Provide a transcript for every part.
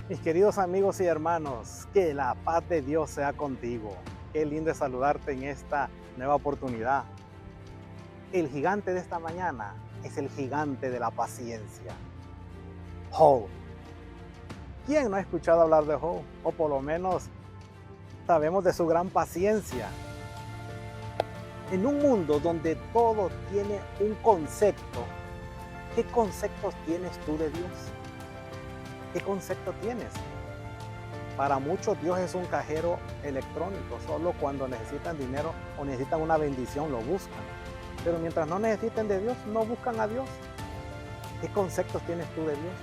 Mis queridos amigos y hermanos, que la paz de Dios sea contigo. Qué lindo es saludarte en esta nueva oportunidad. El gigante de esta mañana es el gigante de la paciencia, Job. ¿Quién no ha escuchado hablar de Job? O por lo menos sabemos de su gran paciencia. En un mundo donde todo tiene un concepto, ¿qué conceptos tienes tú de Dios? ¿Qué concepto tienes? Para muchos Dios es un cajero electrónico, solo cuando necesitan dinero o necesitan una bendición lo buscan. Pero mientras no necesiten de Dios, no buscan a Dios. ¿Qué conceptos tienes tú de Dios?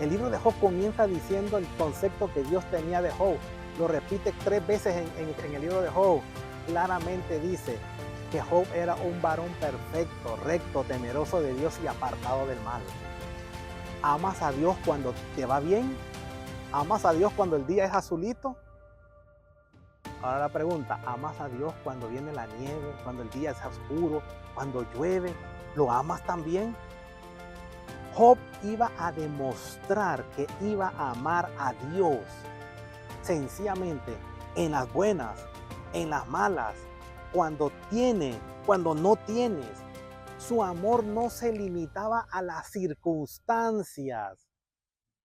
El libro de Job comienza diciendo el concepto que Dios tenía de Job. Lo repite 3 veces en el libro de Job. Claramente dice que Job era un varón perfecto, recto, temeroso de Dios y apartado del mal. ¿Amas a Dios cuando te va bien? ¿Amas a Dios cuando el día es azulito? Ahora la pregunta, ¿amas a Dios cuando viene la nieve, cuando el día es oscuro, cuando llueve? ¿Lo amas también? Job iba a demostrar que iba a amar a Dios sencillamente en las buenas, en las malas, cuando tiene, cuando no tienes. Su amor no se limitaba a las circunstancias.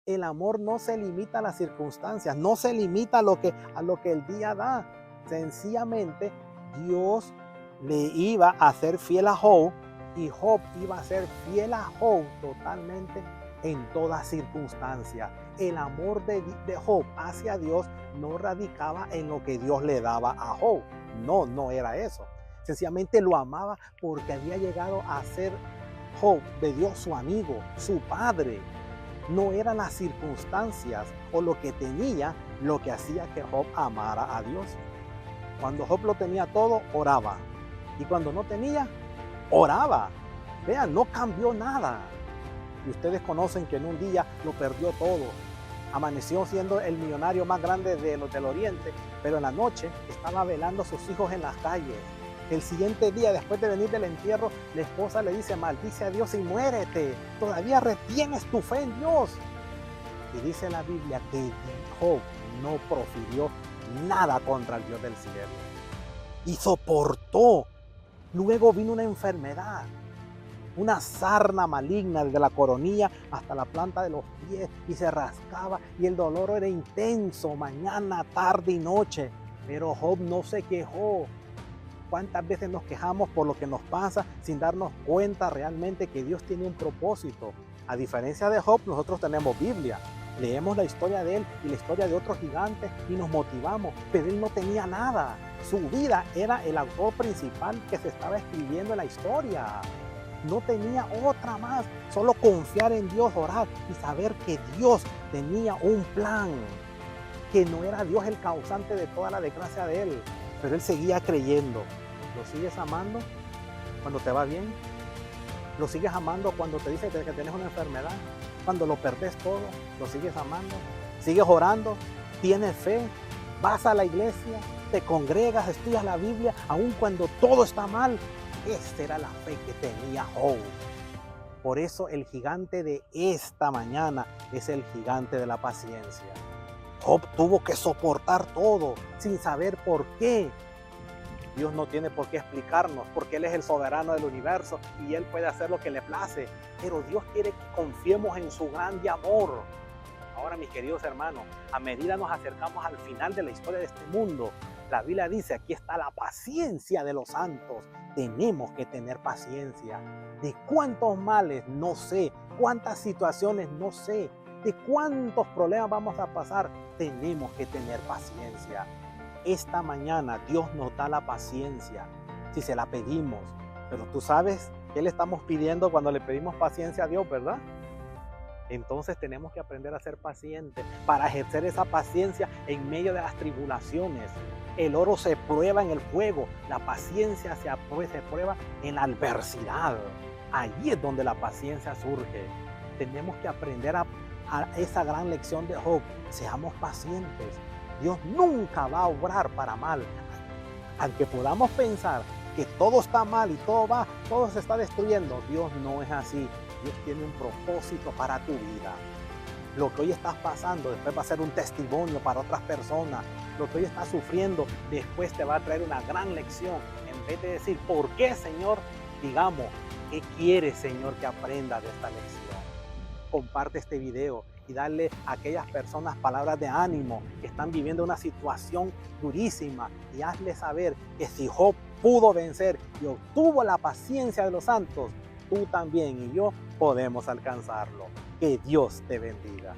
El amor no se limita a las circunstancias, no se limita a lo que el día da. Sencillamente Dios le iba a ser fiel a Job y Job iba a ser fiel a Job totalmente en toda circunstancia. El amor de Job hacia Dios no radicaba en lo que Dios le daba a Job. No era eso. Sencillamente lo amaba porque había llegado a ser Job de Dios su amigo, su padre. No eran las circunstancias o lo que tenía lo que hacía que Job amara a Dios. Cuando Job lo tenía todo, oraba. Y cuando no tenía, oraba. Vean, no cambió nada. Y ustedes conocen que en un día lo perdió todo. Amaneció siendo el millonario más grande de los del Oriente, pero en la noche estaba velando a sus hijos en las calles. El siguiente día, después de venir del entierro, la esposa le dice, maldice a Dios y muérete. Todavía retienes tu fe en Dios. Y dice la Biblia que Job no profirió nada contra el Dios del cielo. Y soportó. Luego vino una enfermedad, una sarna maligna desde la coronilla hasta la planta de los pies y se rascaba y el dolor era intenso mañana, tarde y noche. Pero Job no se quejó. ¿Cuántas veces nos quejamos por lo que nos pasa sin darnos cuenta realmente que Dios tiene un propósito? A diferencia de Job, nosotros tenemos Biblia. Leemos la historia de él y la historia de otros gigantes y nos motivamos, pero él no tenía nada. Su vida era el autor principal que se estaba escribiendo en la historia. No tenía otra más, solo confiar en Dios, orar y saber que Dios tenía un plan, que no era Dios el causante de toda la desgracia de él. Pero él seguía creyendo. ¿Lo sigues amando cuando te va bien? ¿Lo sigues amando cuando te dice que tienes una enfermedad? Cuando lo perdés todo, ¿lo sigues amando? ¿Sigues orando? ¿Tienes fe? ¿Vas a la iglesia? ¿Te congregas? ¿Estudias la Biblia? Aun cuando todo está mal. Esta era la fe que tenía Job. Por eso el gigante de esta mañana es el gigante de la paciencia. Job tuvo que soportar todo sin saber por qué. Dios no tiene por qué explicarnos, porque Él es el soberano del universo y Él puede hacer lo que le place. Pero Dios quiere que confiemos en su grande amor. Ahora, mis queridos hermanos, a medida nos acercamos al final de la historia de este mundo, la Biblia dice, aquí está la paciencia de los santos. Tenemos que tener paciencia. ¿De cuántos males? No sé. ¿Cuántas situaciones? No sé. ¿De cuántos problemas vamos a pasar? Tenemos que tener paciencia. Esta mañana Dios nos da la paciencia si se la pedimos. Pero tú sabes qué le estamos pidiendo cuando le pedimos paciencia a Dios, ¿verdad? Entonces tenemos que aprender a ser pacientes para ejercer esa paciencia en medio de las tribulaciones. El oro se prueba en el fuego, la paciencia se prueba en la adversidad. Allí es donde la paciencia surge. Tenemos que aprender a esa gran lección de Job. Seamos pacientes. Dios nunca va a obrar para mal. Aunque podamos pensar que todo está mal y todo se está destruyendo, Dios no es así. Dios tiene un propósito para tu vida. Lo que hoy estás pasando después va a ser un testimonio para otras personas. Lo que hoy estás sufriendo después te va a traer una gran lección. En vez de decir, ¿por qué, Señor? Digamos, ¿qué quieres, Señor, que aprenda de esta lección? Comparte este video y dale a aquellas personas palabras de ánimo que están viviendo una situación durísima, y hazle saber que si Job pudo vencer y obtuvo la paciencia de los santos, tú también y yo podemos alcanzarlo. Que Dios te bendiga.